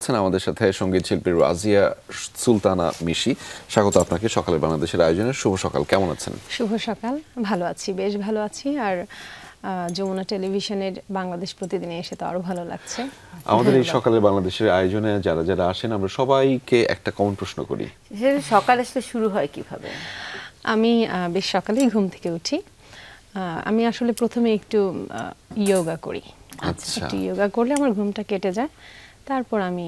আছেন আমাদের সাথে সঙ্গীত শিল্পী রাজিয়া সুলতানা মিশি। স্বাগত আপনাকে সকালে বাংলাদেশের আয়োজনে। শুভ সকাল, কেমন আছেন? শুভ সকাল, ভালো আছি, বেশ ভালো আছি। আর যমুনা টেলিভিশনের বাংলাদেশ প্রতিদিনে এসে তো আরো ভালো লাগছে। আমাদের এই সকালে বাংলাদেশের আয়োজনে যারা যারা আসেন আমরা সবাইকে একটা কমন প্রশ্ন করি, সকাল আসলে শুরু হয় কিভাবে? আমি বেশ সকালেই ঘুম থেকে উঠি। আমি আসলে প্রথমে একটু যোগা করি। আচ্ছা, একটু যোগা করলে আমার ঘুমটা কেটে যায়। তারপর আমি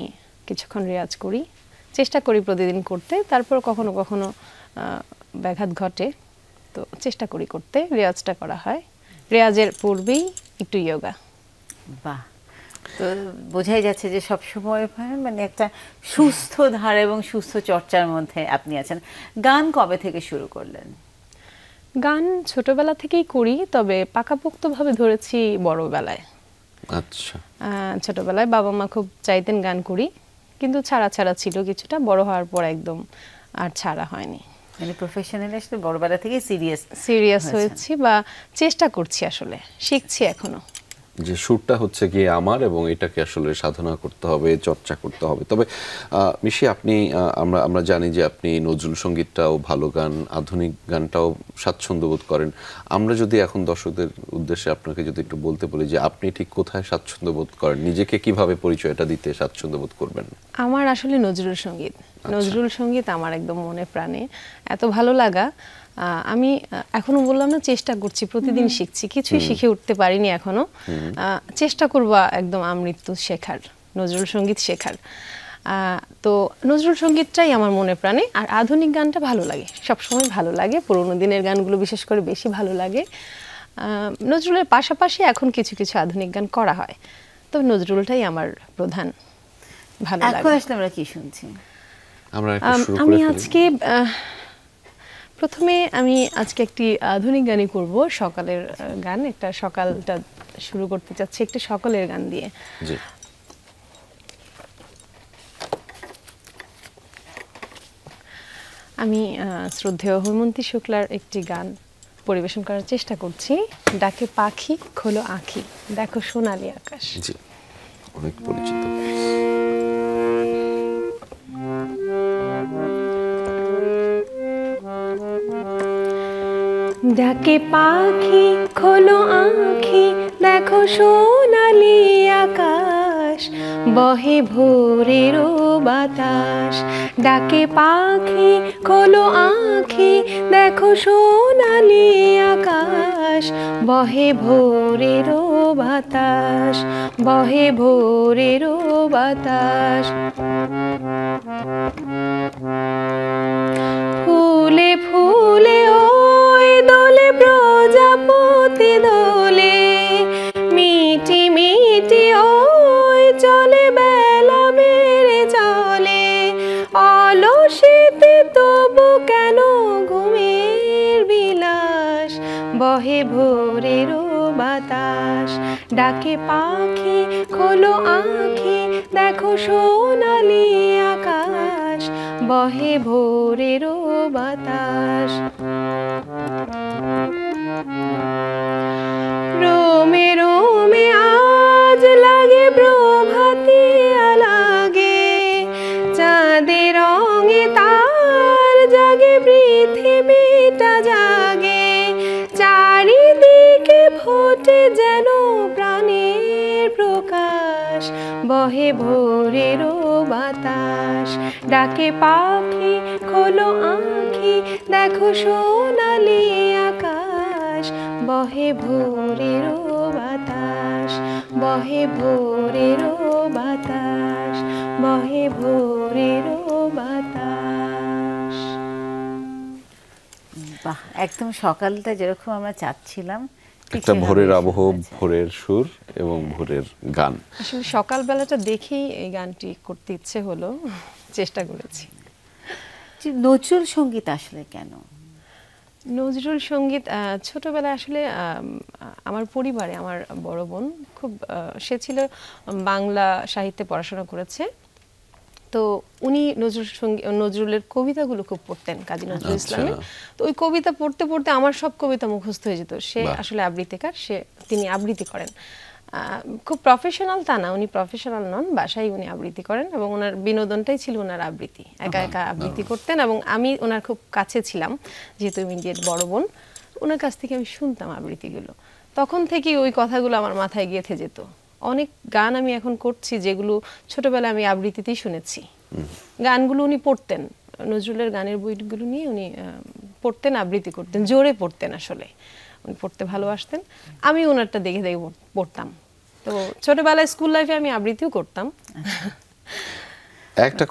কিছুক্ষণ রেয়াজ করি, চেষ্টা করি প্রতিদিন করতে। তারপর কখনো কখনো ব্যাঘাত ঘটে, তো চেষ্টা করি করতে, রেয়াজটা করা হয়। রেয়াজের পূর্বেই একটু যোগা। বাহ, তো বোঝাই যাচ্ছে যে সবসময় মানে একটা সুস্থ ধারা এবং সুস্থ চর্চার মধ্যে আপনি আছেন। গান কবে থেকে শুরু করলেন? গান ছোটবেলা থেকেই করি, তবে পাকাপোক্তভাবে ধরেছি বড়বেলায়। আচ্ছা, ছোটবেলায় বাবা মা খুব চাইতেন গান করি, কিন্তু ছাড়া ছাড়া ছিল কিছুটা। বড় হওয়ার পর একদম আর ছাড়া হয়নি। মানে প্রফেশনালি আসলে বড়বেলা থেকে সিরিয়াস হয়েছি, বা চেষ্টা করছি, আসলে শিখছি এখনো। যে সুরটা হচ্ছে গিয়ে আমার, এবং এটাকে আসলে সাধনা করতে হবে, চর্চা করতে হবে। তবে মিশি, আপনি আমরা জানি যে আপনি নজরুল সঙ্গীতটাও ভালো গান, আধুনিক গানটাও স্বাচ্ছন্দ্য বোধ করেন। আমরা যদি এখন দর্শকদের উদ্দেশ্যে আপনাকে যদি একটু বলতে বলি যে আপনি ঠিক কোথায় স্বাচ্ছন্দ্য বোধ করেন, নিজেকে কিভাবে পরিচয়টা দিতে স্বাচ্ছন্দ্য বোধ করবেন? আমার আসলে নজরুল সঙ্গীত, নজরুল সঙ্গীত আমার একদম মনে প্রাণে এত ভালো লাগা। আমি এখনো বললাম না, চেষ্টা করছি, প্রতিদিন শিখছি, কিছুই শিখে উঠতে পারিনি এখনো। চেষ্টা করব একদম আমৃত্যু শেখার, নজরুল সঙ্গীত শেখার। তো নজরুল সঙ্গীতটাই আমার মনে প্রাণে। আর আধুনিক গানটা ভালো লাগে, সবসময় ভালো লাগে। পুরোনো দিনের গানগুলো বিশেষ করে বেশি ভালো লাগে। নজরুলের পাশাপাশি এখন কিছু কিছু আধুনিক গান করা হয়, তবে নজরুলটাই আমার প্রধান ভালো লাগে। এখন আসলে আমরা কি শুনছি? আমি আজকে প্রথমে আজকে একটি আধুনিক গানই করব, সকালের গান। একটা সকালটা শুরু করতে চাচ্ছি একটি সকালের গান দিয়ে। আমি শ্রদ্ধেয় হৈমন্তী শুক্লার একটি গান পরিবেশন করার চেষ্টা করছি। ডাকে পাখি খোলো আঁখি, দেখো সোনালী আকাশ। জি, অনেক পরিচিত। ডাকে পাখি খোলো আঁখি, দেখো সোনালী আকাশ, বহে ভোরেরও বাতাস। ডাকে পাখি খোলো আঁখি, দেখো সোনালী আকাশ, বহে ভোরেরও বাতাস, বহে ভোরেরও বাতাস। ফুলে ফুলে ওই দোলে প্রজাপতি দোলে, মিটি মিটি ওই চলে বেলা বেড়ে চলে। অলসিতে তবু কেন ঘুমের বিলাস, বহে ভোরেরও বাতাস। ডাকে পাখি খোলো আঁখি, দেখো সোনালী আকাশ, বহে ভোরেরও বাতাস। রোমে রোমে আজ লাগে প্রভাতে লাগে, চাঁদের রঙে তার জাগে পৃথিবীটা জাগে। চারিদিকে ফোটে যেন প্রাণের প্রকাশ, বহে ভোরেরও বাতাস। ডাকে পাখি খোলো আঁখি, দেখো সোনালী আকাশ, বহে ভোরেরও বাতাস, বহে ভোরেরও বাতাস, বহে ভোরেরও বাতাস। বাহ, একদম সকালটা যেরকম আমরা চাচ্ছিলাম, একটা ভোরের আবহ, ভোরের সুর এবং ভোরের গান। আসলে সকালবেলাটা দেখেই এই গানটি করতে ইচ্ছে হলো, চেষ্টা করেছি। নজরুল সঙ্গীত আসলে কেন? নজরুল সঙ্গীত ছোটবেলায় আসলে আমার পরিবারে আমার বড় বোন খুব, সে ছিল বাংলা সাহিত্যে পড়াশোনা করেছে। তো উনি নজরুলের কবিতাগুলো খুব পড়তেন, কাজী নজরুল ইসলামের। তো ওই কবিতা পড়তে পড়তে আমার সব কবিতা মুখস্থ হয়ে যেত। সে আসলে আবৃত্তিকার, তিনি আবৃত্তি করেন। খুব প্রফেশনাল তা না, উনি প্রফেশনাল নন, বাসায় উনি আবৃত্তি করেন এবং ওনার বিনোদনটাই ছিল ওনার আবৃত্তি, একা একা আবৃত্তি করতেন এবং আমি ওনার খুব কাছে ছিলাম, যেহেতু ইমিডিয়েট বড় বোন, ওনার কাছ থেকে আমি শুনতাম আবৃত্তিগুলো। তখন থেকে ওই কথাগুলো আমার মাথায় গেঁথে যেত। অনেক গান আমি এখন করছি যেগুলো ছোটবেলায় আমি আবৃত্তিতেই শুনেছি। গানগুলো উনি পড়তেন, নজরুলের গানের বইগুলো নিয়ে উনি পড়তেন, আবৃত্তি করতেন, জোরে পড়তেন, আসলে উনি পড়তে ভালোবাসতেন। আমি ওনারটা দেখে দেখে পড়তাম। তো ছোটবেলায় স্কুল লাইফে আমি আবৃত্তিও করতাম। একটা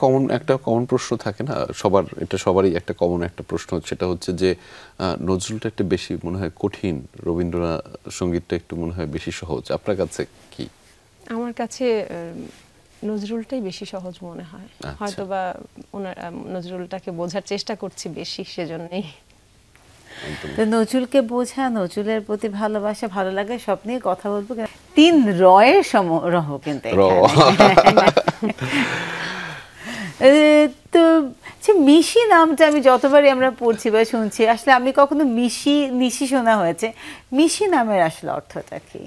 কমন প্রশ্ন থাকে না সবার, এটা সবারই একটা কমন একটা প্রশ্ন, সেটা হচ্ছে যে নজরুলটা একটু বেশি মনে হয় কঠিন, রবীন্দ্রনাথ সঙ্গীতটা একটু মনে হয় বেশি সহজ। আপনার কাছে কি? আমার কাছে নজরুলটাই বেশি সহজ মনে হয়। হয়তোবা ওনার নজরুলটাকে বোঝার চেষ্টা করছি বেশি, সেজন্যই। তো নজরুলকে বোঝা, নজরুলের প্রতি ভালোবাসা, ভালো লাগে, সব নিয়ে কথা বলবো। 3 রয়ের সমারোহ কিন্তু তো মিশি নামটা আমি যতবারই আমরা পড়ছি বা শুনছি, আসলে আমি কখনো নিশি শোনা হয়েছে। মিশি নামের আসলে অর্থটা কি?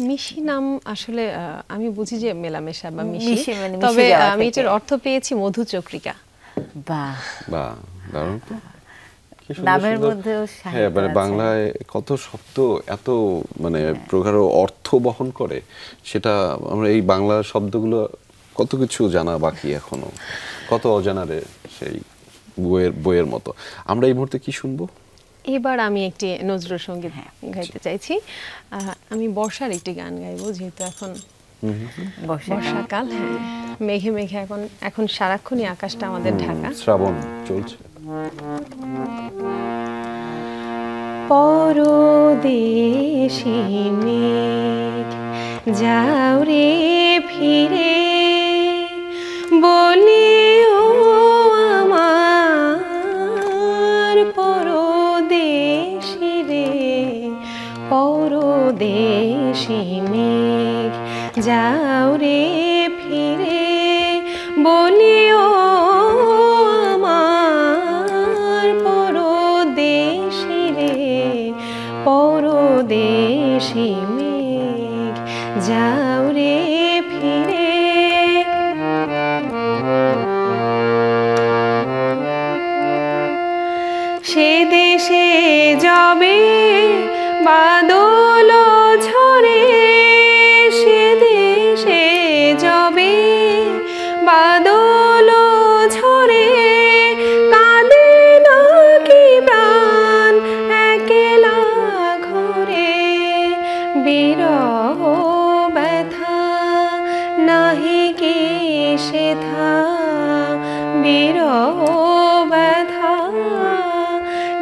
মিশি নাম আসলে আমি বুঝি যে মেলামেশা বা মিশি, মানে তবে আমি এটার অর্থ পেয়েছি মধুচক্রিকা। বাহ বাহ, দারুণ তো। নামের মধ্যেও হ্যাঁ, মানে বাংলায় কত শব্দ এত মানে প্রগাঢ় অর্থ বহন করে, সেটা আমরা এই বাংলা শব্দগুলো কত কিছু জানা বাকি এখনো, কত অজানারে সেই বইয়ের মতো। আমরা এই মুহূর্তে কি শুনবো? এবার আমি একটি নজরুল সঙ্গীত গাইতে চাইছি। আমি বর্ষার একটি গান গাইবো, যেহেতু এখন বর্ষাকাল। হ্যাঁ, মেঘে মেঘে এখন সারাক্ষণই আকাশটা আমাদের ঢাকা, শ্রাবণ চলছে। পরদেশি মেঘ যাও রে ফিরে, বলিও আমার পরদেশি রে, পরদেশি মেঘ যাও রে ফিরে, বলিও আমার পরদেশি রে, পরদেশি মেঘ যাও রে ফিরে। সে দেশে যাবে বাদল ঝরে, সে দেশে যাবে বাদল ঝরে, কাঁদে নাকি প্রাণ একলা ঘরে, বিরহ ব্যথা নাহি কি সেথা, বিরহ ব্যথা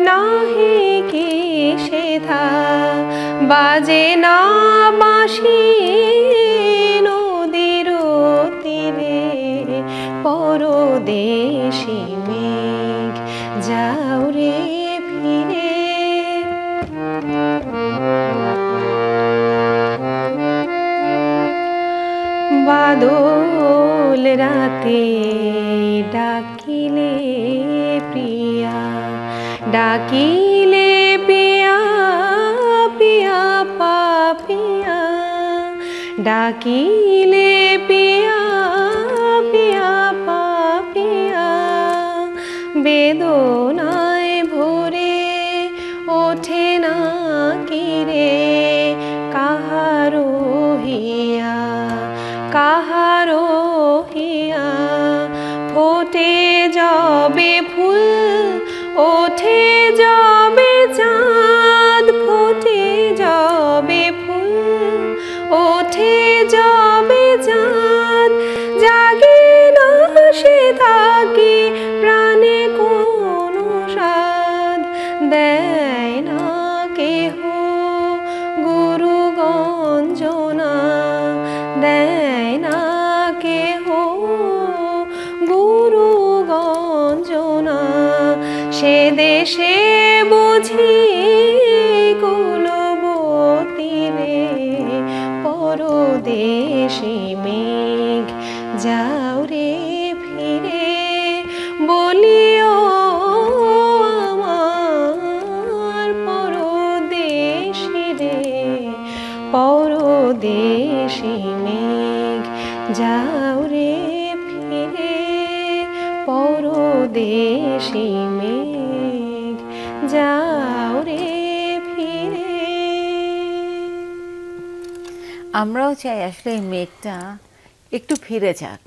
নাহি কি সেথা, বাজে না বাঁশি নদীর তীরে, পরদেশি মেঘ যাও রে ফিরে। বাদল রাতে ডাকিলে প্রিয়া, ডাকিলে পিয়া পিয়া পাপিয়া, ডাকিলে পিয়া পিয়া পাপিয়া, বেদনায় ভরে ওঠে না কিরে, কাহারো হিয়া কাহারো হিয়া, ফোটে যাবে ফুল ওঠে যাবে চাঁদ, ফোটে যাবে ফুল ওঠে যাবে চাঁদ, জাগে না সে থাকি প্রাণে কোনো সাধ, দেয় না কেহ গুরু গঞ্জনা, দেয় না কেহ গুরু গঞ্জনা, সে দেশে বুঝি কুলবতী রে, পরদেশি মেঘ যাও রে ফিরে, বলিও আমার পরদেশি রে, পরদেশি পরদেশি মেঘ যাও রে ফিরে। আমরাও চাই আসলে এই মেঘটা একটু ফিরে যাক,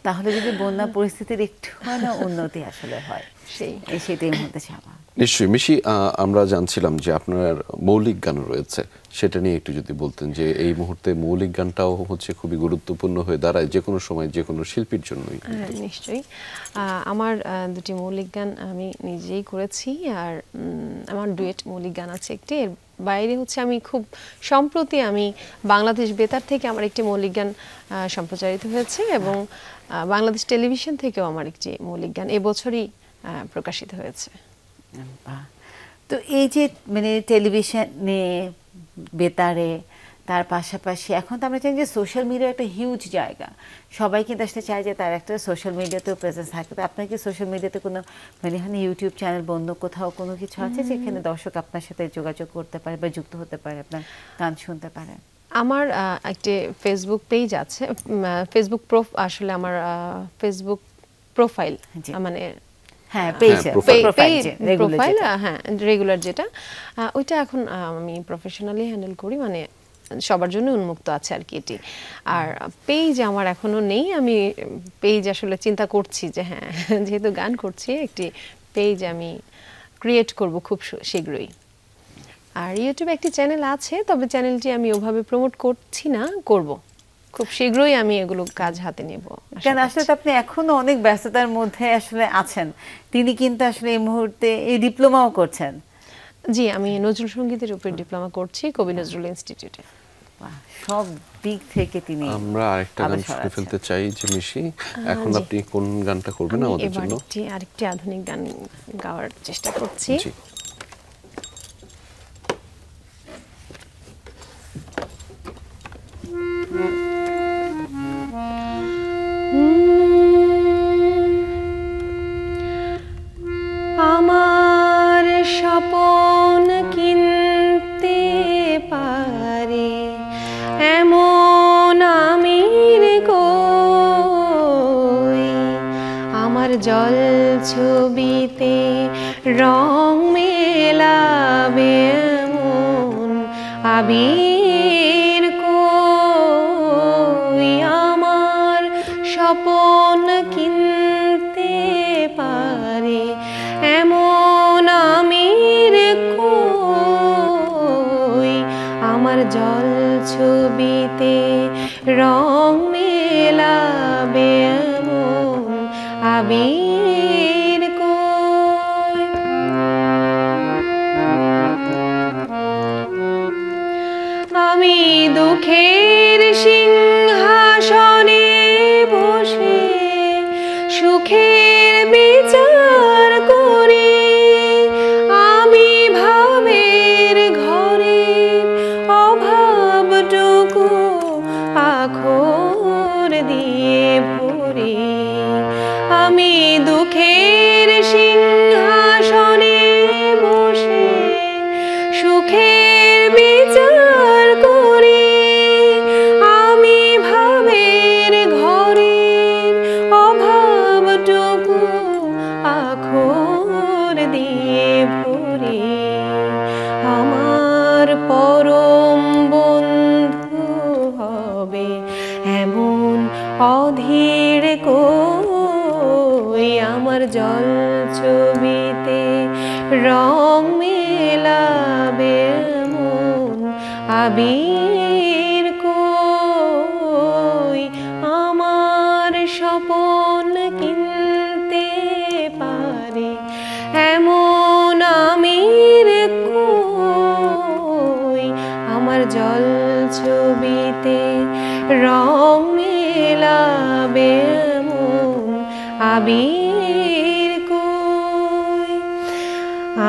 তাহলে যদি বন্যা পরিস্থিতির একটু উন্নতি আসলে হয়, সেটাই মধ্যে চাওয়া। নিশ্চয়ই মিশি, আমরা জানছিলাম যে আপনার মৌলিক গান রয়েছে, সেটা নিয়ে একটু যদি বলতেন যে এই মুহূর্তে মৌলিক গানটাও হচ্ছে খুবই গুরুত্বপূর্ণ হয়ে দাঁড়ায় যে কোনো সময় যে কোনো শিল্পীর জন্যই। নিশ্চয়ই, আমার দুটি মৌলিক গান আমি নিজেই করেছি, আর আমার ডুয়েট মৌলিক গান আছে একটি। এর বাইরে হচ্ছে আমি খুব সম্প্রতি আমি বাংলাদেশ বেতার থেকে আমার একটি মৌলিক গান সম্প্রচারিত হয়েছে, এবং বাংলাদেশ টেলিভিশন থেকেও আমার একটি মৌলিক গান এবছরই প্রকাশিত হয়েছে। তো এই যে মানে টেলিভিশনে, বেতারে, তার পাশাপাশি এখন তো আমরা জানি যে সোশ্যাল মিডিয়া একটা হিউজ জায়গা, সবাই কিন্তু আসলে চায় যে তার একটা সোশ্যাল মিডিয়াতেও প্রেজেন্স থাকে। তো আপনার কি সোশ্যাল মিডিয়াতে কোনো মানে এখানে ইউটিউব চ্যানেল বন্ধ কোথাও কোনো কিছু আছে যেখানে দর্শক আপনার সাথে যোগাযোগ করতে পারে বা যুক্ত হতে পারে, আপনার গান শুনতে পারে? আমার একটি ফেসবুক পেজ আছে, ফেসবুক আসলে আমার ফেসবুক প্রোফাইল, মানে রেগুলার যেটা, ওইটা এখন আমি প্রফেশনালি হ্যান্ডেল করি, মানে সবার জন্য উন্মুক্ত আছে আর কি এটি। আর পেজ আমার এখনো নেই, আমি পেজ আসলে চিন্তা করছি যে হ্যাঁ, যেহেতু গান করছি একটি পেজ আমি ক্রিয়েট করব খুব শীঘ্রই। আর ইউটিউবে একটি চ্যানেল আছে, তবে চ্যানেলটি আমি ওভাবে প্রমোট করছি না, করব খুব শীঘ্রই, আমি এগুলো কাজ হাতে নেব। কেন আসলে আপনি এখনো অনেক ব্যস্ততার মধ্যে আসলে আছেন, তিনি কিন্তু আসলে এই মুহূর্তে এই ডিপ্লোমাও করছেন। জি, আমি নজরুল সঙ্গীতের উপর ডিপ্লোমা করছি কবি নজরুল ইনস্টিটিউটে। সব দিক থেকে তিনি। আমরা আরেকটা গান শুনে ফেলতে চাই যে মিশি, এখন আপনি কোন গানটা করবেন আমাদের জন্য? আরেকটি আধুনিক গান গাওয়ার চেষ্টা করছি। আমার স্বপন কিনতে পারে এমন আমির কই, আমার জল ছবিতে রং মেলাবে এমন আবির কই, আমার স্বপন কিনতে পারে এমন আমির কই, আমার জল ছবিতে রং মেলাবে এমন আবির কই। আমি দুঃখের সিংহাসনে বসে সুখের বিচার করি, আমি ভাবের ঘরে অভাবটুকু আখর দিয়ে ভরি, আমি দুঃখের সিংহাসনে বসে সুখের বিচার করি, আমি ভাবের ঘরে অভাবটুকু আখর দিয়ে ভরি, আমার পরম বন্ধু হবে এমন অধীর কই, আমার জল ছবিতে রং মেলাবে এমন আবির কই, আমার স্বপন কিনতে পারে এমন আমির কই, আমার জল ছবিতে রং মেলাবে এমন আবির কই,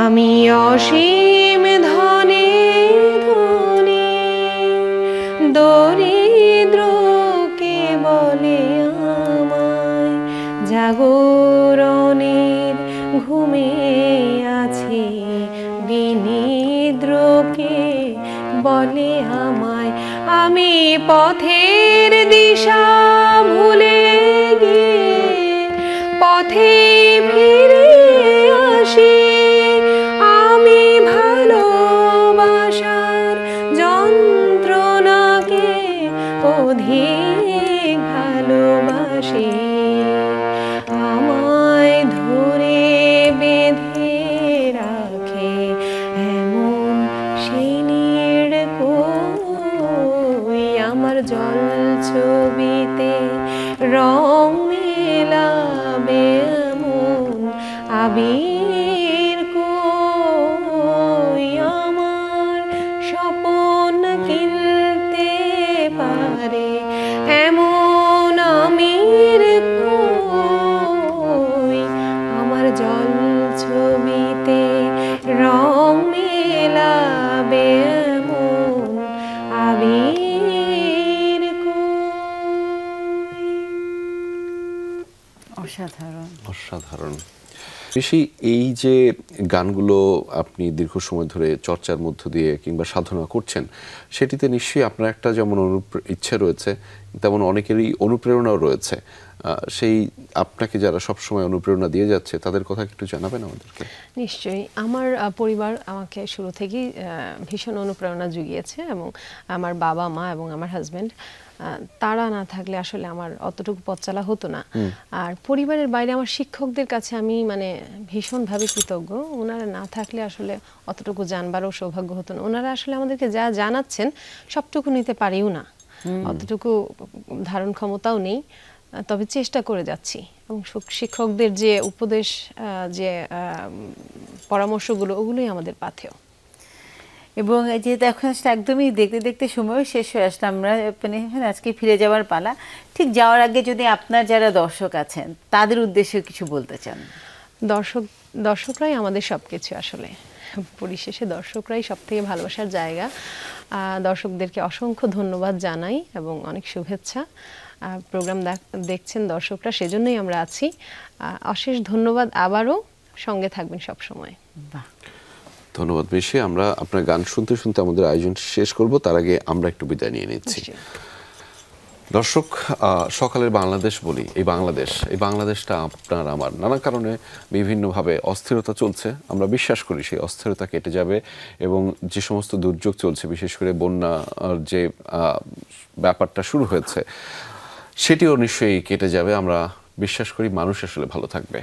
আমি অসীম ধনে ধনী দরিদ্রকে বলে আমায়, জাগরণের ঘুমে আছে বিনিদ্রকে বলে আমায়, আমি পথের দিশা ভুলে গিয়ে পথে ফিরে আসি আমি ভালোবাসার যন্ত্রণাকে অধিক ভালোবাসি আমায় ধরে বেঁধে রাখে এমন সেই নীড় কই আমার জল ছবিতে রং মেলাবে এমন আবির কই আমার স্বপন কিনতে পারে এমন আমির কই আমার জল ছবিতে রং মেলাবে এমন আবির কই। অসাধারণ। অসাধারণ। বেশি এই যে গানগুলো আপনি দীর্ঘ সময় ধরে চর্চার মধ্য দিয়ে কিংবা সাধনা করছেন, সেটিতে নিশ্চয়ই আপনার একটা যেমন ইচ্ছে রয়েছে, তেমন অনেকেরই অনুপ্রেরণাও রয়েছে। সেই আপনাকে যারা সবসময় অনুপ্রেরণা দিয়ে যাচ্ছে তাদের কথা একটু জানাবেন আমাদেরকে। নিশ্চয়ই আমার পরিবার আমাকে শুরু থেকেই ভীষণ অনুপ্রেরণা জুগিয়েছে এবং আমার বাবা মা এবং আমার হাজবেন্ড তারা না থাকলে আসলে আমার অতটুকু পথ চলা হতো না। আর পরিবারের বাইরে আমার শিক্ষকদের কাছে আমি মানে ভীষণভাবে কৃতজ্ঞ। ওনারা না থাকলে আসলে অতটুকু জানবারও সৌভাগ্য হতো না। ওনারা আসলে আমাদেরকে যা জানাচ্ছেন সবটুকু নিতে পারিও না, অতটুকু ধারণ ক্ষমতাও নেই, তবে চেষ্টা করে যাচ্ছি। এবং শিক্ষকদের যে উপদেশ যে পরামর্শগুলো ওগুলোই আমাদের পাথেয়। এবং যেহেতু এখন আসলে একদমই দেখতে দেখতে সময়ও শেষ হয়ে আসলে আমরা মানে আজকে ফিরে যাওয়ার পালা। ঠিক যাওয়ার আগে যদি আপনার যারা দর্শক আছেন তাদের উদ্দেশ্যে কিছু বলতে চান। দর্শকরাই আমাদের সবকিছু আসলে, পরিশেষে দর্শকরাই সব থেকে ভালোবাসার জায়গা। দর্শকদেরকে অসংখ্য ধন্যবাদ জানাই এবং অনেক শুভেচ্ছা। প্রোগ্রাম দেখছেন দর্শকরা, সেজন্যই আমরা আছি। অশেষ ধন্যবাদ, আবারও সঙ্গে থাকবেন সব সময়। বাহ, ধন্যবাদ বেশি। আমরা আপনার গান শুনতে শুনতে আমাদের আয়োজন শেষ করব, তার আগে আমরা একটু বিদায় নিয়ে নিচ্ছি। দর্শক, সকালের বাংলাদেশ বলি, এই বাংলাদেশটা আপনার আমার নানা কারণে বিভিন্নভাবে অস্থিরতা চলছে। আমরা বিশ্বাস করি সেই অস্থিরতা কেটে যাবে এবং যে সমস্ত দুর্যোগ চলছে, বিশেষ করে বন্যা যে ব্যাপারটা শুরু হয়েছে, সেটিও নিশ্চয়ই কেটে যাবে। আমরা বিশ্বাস করি মানুষ আসলে ভালো থাকবে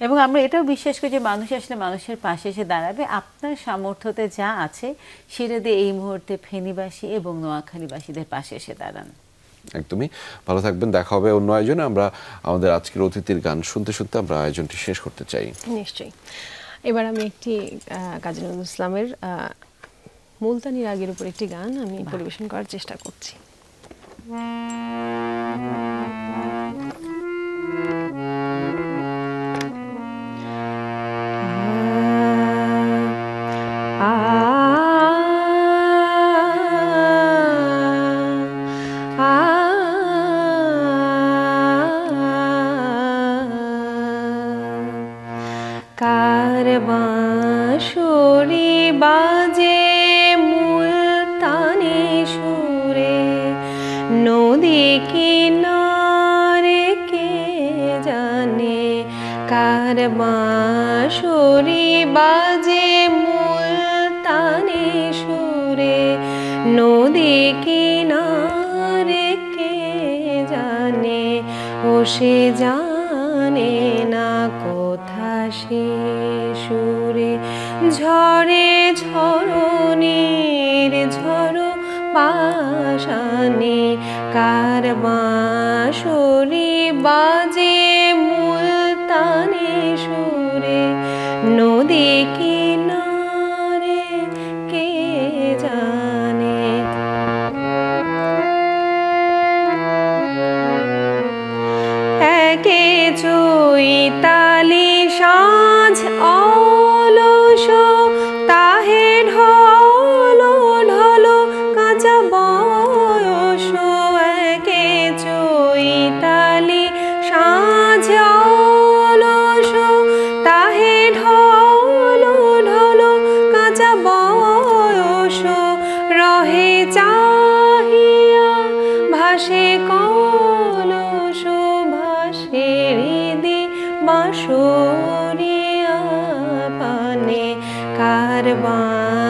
এবং আমরা এটাও বিশ্বাস করি যে মানুষ আসলে মানুষের পাশে এসে দাঁড়াবে। আপনার সামর্থ্যতে যা আছে সেটা দিয়ে এই মুহূর্তে ফেনীবাসী এবং নোয়াখালীবাসীদের পাশে এসে দাঁড়ান। একদমই ভালো থাকবেন। দেখা হবে অন্য আয়োজনে। আমরা আমাদের আজকের অতিথির গান শুনতে শুনতে আমরা আয়োজনটি শেষ করতে চাই। নিশ্চয়ই। এবার আমি একটি কাজী নজরুল ইসলামের মুলতানি রাগের উপর একটি গান আমি পরিবেশন করার চেষ্টা করছি। কার বাঁশরি বাজে মুলতানি সুরে, নদী কিনারে কে জানে। কার বাঁশরি বাজে মুলতানি সুরে, নদী কিনারে কে জানে। ও সে জানে না কোথা সে সুরে, ঝরে ঝরণীর ঝরো পাশানে। কার বাঁশরি বাজে মুলতানি সুরে, নদী কিনারে কে জানে। একে চৈতালি সাঁঝ অলস, তাহে ঢলো ঢলো কাঁচা বয়স। একে চৈতালি সাঁঝ অলস, তাহে ঢলো ঢলো কাঁচা বয়স। রহে চাহিয়া ভাসে কলস, ভাসে হৃদি বাঁশরিয়া পানে কার বাঁশি